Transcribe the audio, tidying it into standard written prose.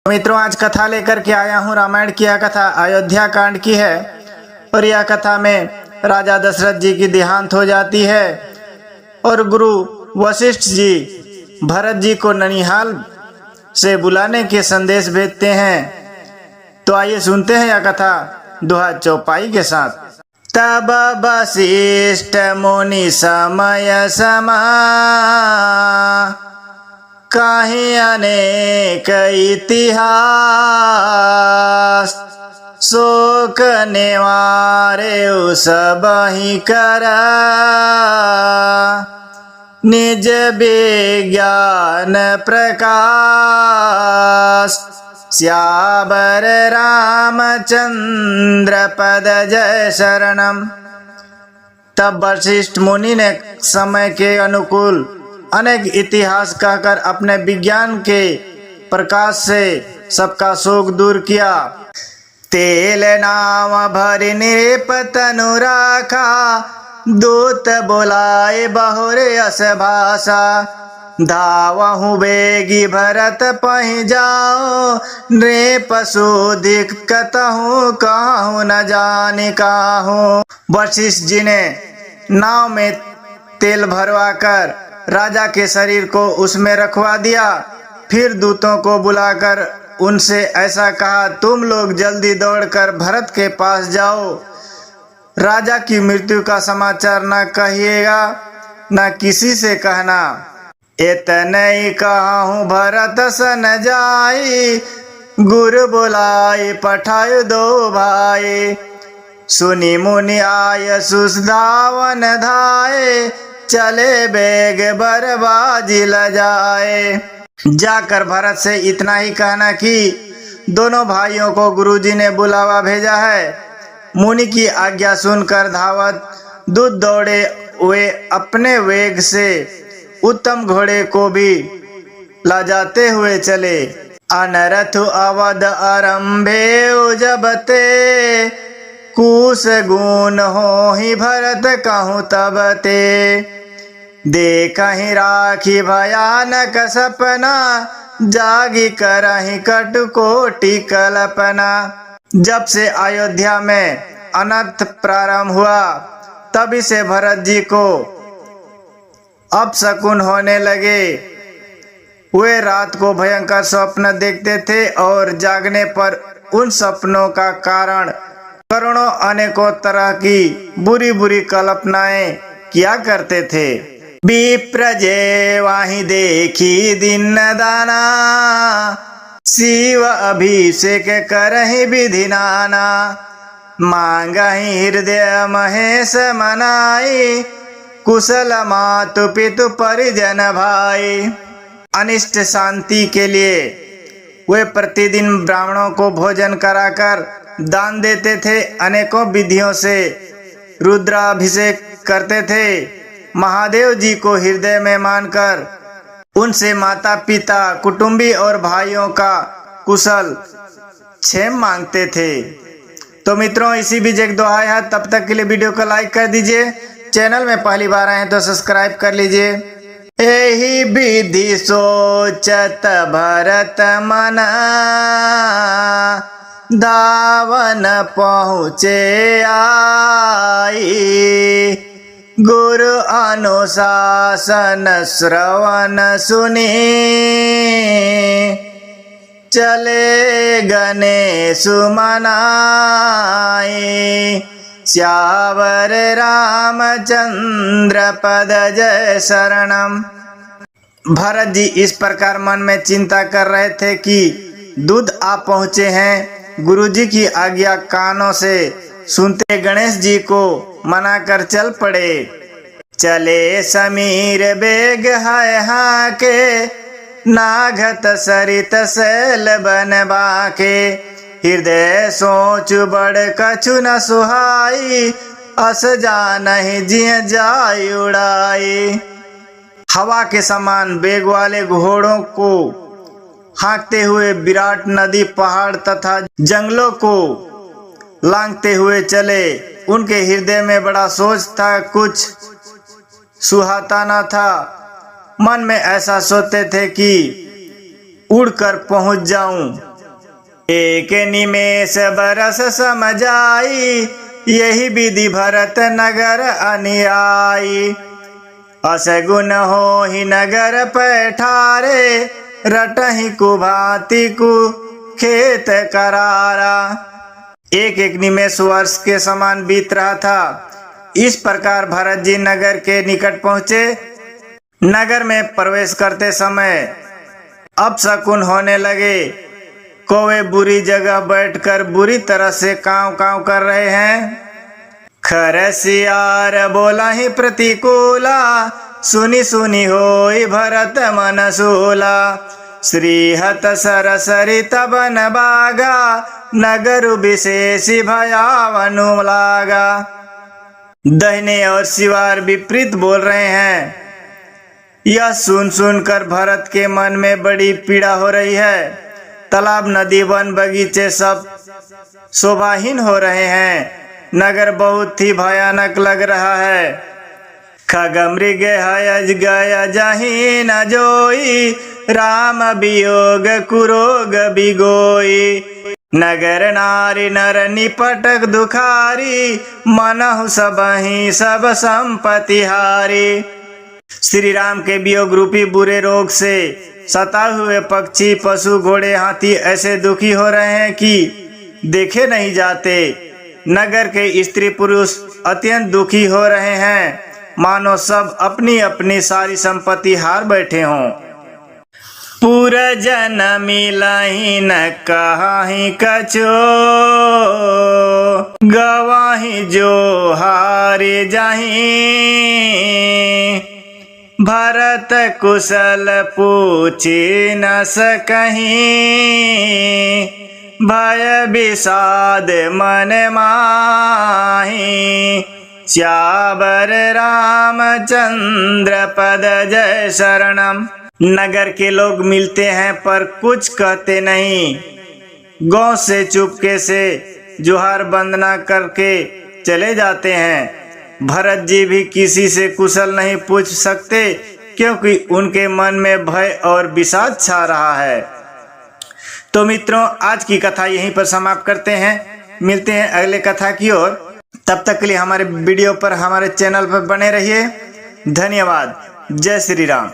मित्रों, आज कथा लेकर के आया हूँ। रामायण की यह कथा अयोध्या कांड की है और यह कथा में राजा दशरथ जी की देहांत हो जाती है और गुरु वशिष्ठ जी भरत जी को ननिहाल से बुलाने के संदेश भेजते हैं। तो आइए सुनते हैं यह कथा दोहा चौपाई के साथ। तब वशिष्ठ मुनि समय समा काहि अनेक इतिहास शोक निवारे सबहि कर निज विज्ञान प्रकाश श्यावर रामचंद्र पद जय शरणम। तब वशिष्ठ मुनि ने समय के अनुकूल अनेक इतिहास कहकर अपने विज्ञान के प्रकाश से सबका शोक दूर किया। तेल नाम भरि नृप तनु राखा दूत बोलाए बहुरे अस भाषा धावहु बेगी भरत पहि जाओ नृप सुधिक कतहु कहूँ न जाने काहूँ। वशिष्ठ जी ने नाव में तेल भरवा कर राजा के शरीर को उसमें रखवा दिया। फिर दूतों को बुलाकर उनसे ऐसा कहा, तुम लोग जल्दी दौड़कर भरत के पास जाओ। राजा की मृत्यु का समाचार न कहिएगा, न किसी से कहना। इतने कहूँ भरत सन जाई गुरु बुलाए पठाय दो भाई सुनी मुनि आय सुधावन धाये चले बेग बरबाजी ल जाए। जाकर भरत से इतना ही कहना कि दोनों भाइयों को गुरुजी ने बुलावा भेजा है। मुनि की आज्ञा सुनकर धावत दूत दौड़े वे अपने वेग से उत्तम घोड़े को भी ला जाते हुए चले। अनरथ अवध आरंभे जबते कुश गुण हो ही भरत कहूँ तब ते देखहि राखी भयानक सपना जागी करहि कटुकोटि कल्पना। जब से अयोध्या में अनर्थ प्रारंभ हुआ तभी से भरत जी को अपशकुन होने लगे। वे रात को भयंकर स्वप्न देखते थे और जागने पर उन सपनों का कारण करोड़ों अनेकों तरह की बुरी बुरी कल्पनाएं किया करते थे। विप्रजे वाहि देखी दिन दाना शिव अभिषेक करहि विधि नाना मांगहि हृदय महेश मनाई कुशल मातु पितु परिजन भाई। अनिष्ट शांति के लिए वे प्रतिदिन ब्राह्मणों को भोजन कराकर दान देते थे। अनेकों विधियों से रुद्राभिषेक करते थे। महादेव जी को हृदय में मानकर उनसे माता पिता कुटुंबी और भाइयों का कुशल क्षेम मांगते थे। तो मित्रों, इसी बीच एक दोहा है। तब तक के लिए वीडियो को लाइक कर दीजिए। चैनल में पहली बार आए तो सब्सक्राइब कर लीजिए। एहि विधि सोचत भरत मना धावन पहुँचे आई गुरु अनुशासन श्रवण सुनी चले गणेश मनाई श्यावर रामचंद्र पद जय शरणम। भरत जी इस प्रकार मन में चिंता कर रहे थे कि दूध आ पहुँचे हैं। गुरुजी की आज्ञा कानों से सुनते गणेश जी को मनाकर चल पड़े। चले समीर बेग है हाँ के नाघत सरित सैल बन बाके हृदय सोच बड़ कछु न सुहाई अस जानहि जिय जाय उड़ाई। हवा के समान बेग वाले घोड़ों को हाँकते हुए विराट नदी पहाड़ तथा जंगलों को लांघते हुए चले। उनके हृदय में बड़ा सोच था, कुछ सुहाता न था। मन में ऐसा सोचते थे कि उड़कर पहुंच जाऊं। एक निमेष बरस समझाई, यही विधि भरत नगर अनुयायी। असगुन हो ही नगर पैठारे, रटहि कुभांति कु खेत करारा। एक एक निमेष वर्ष के समान बीत रहा था। इस प्रकार भरत जी नगर के निकट पहुंचे। नगर में प्रवेश करते समय अपशकुन होने लगे। कौवे बुरी जगह बैठकर बुरी तरह से कांव कांव कर रहे हैं। खरसियार बोला ही प्रतिकूला, सुनी सुनी होई भरत मन सूला। श्रीहत सरसरित बन बागा, नगर विशेषी भयावनु लागा। दाहिने और शिवार विपरीत बोल रहे हैं। यह सुन सुनकर भरत के मन में बड़ी पीड़ा हो रही है। तालाब, नदी, वन, बगीचे सब शोभाहीन हो रहे हैं। नगर बहुत ही भयानक लग रहा है। खग मृग हयज गय जहि न जोई, राम वियोग कुरोग बिगोई। नगर नारी नर निपटक दुखारी, मनहु सबहि सब संपत्ति हारी। श्री राम के वियोग रूपी बुरे रोग से सताए हुए पक्षी, पशु, घोड़े, हाथी ऐसे दुखी हो रहे हैं कि देखे नहीं जाते। नगर के स्त्री पुरुष अत्यंत दुखी हो रहे हैं, मानो सब अपनी अपनी सारी संपत्ति हार बैठे हों। पुर जन मिलहि न कहाहि कछो, गवाहि जो हारे जाहि। भरत कुशल पूछे न सकहि, भय विषाद मन माहि। श्यावर रामचंद्र पद जय शरणम। नगर के लोग मिलते हैं पर कुछ कहते नहीं। गांव से चुपके से जुहार वंदना करके चले जाते हैं। भरत जी भी किसी से कुशल नहीं पूछ सकते, क्योंकि उनके मन में भय और विषाद छा रहा है। तो मित्रों, आज की कथा यहीं पर समाप्त करते हैं। मिलते हैं अगले कथा की ओर। तब तक के लिए हमारे वीडियो पर, हमारे चैनल पर बने रहिए। धन्यवाद। जय श्री राम।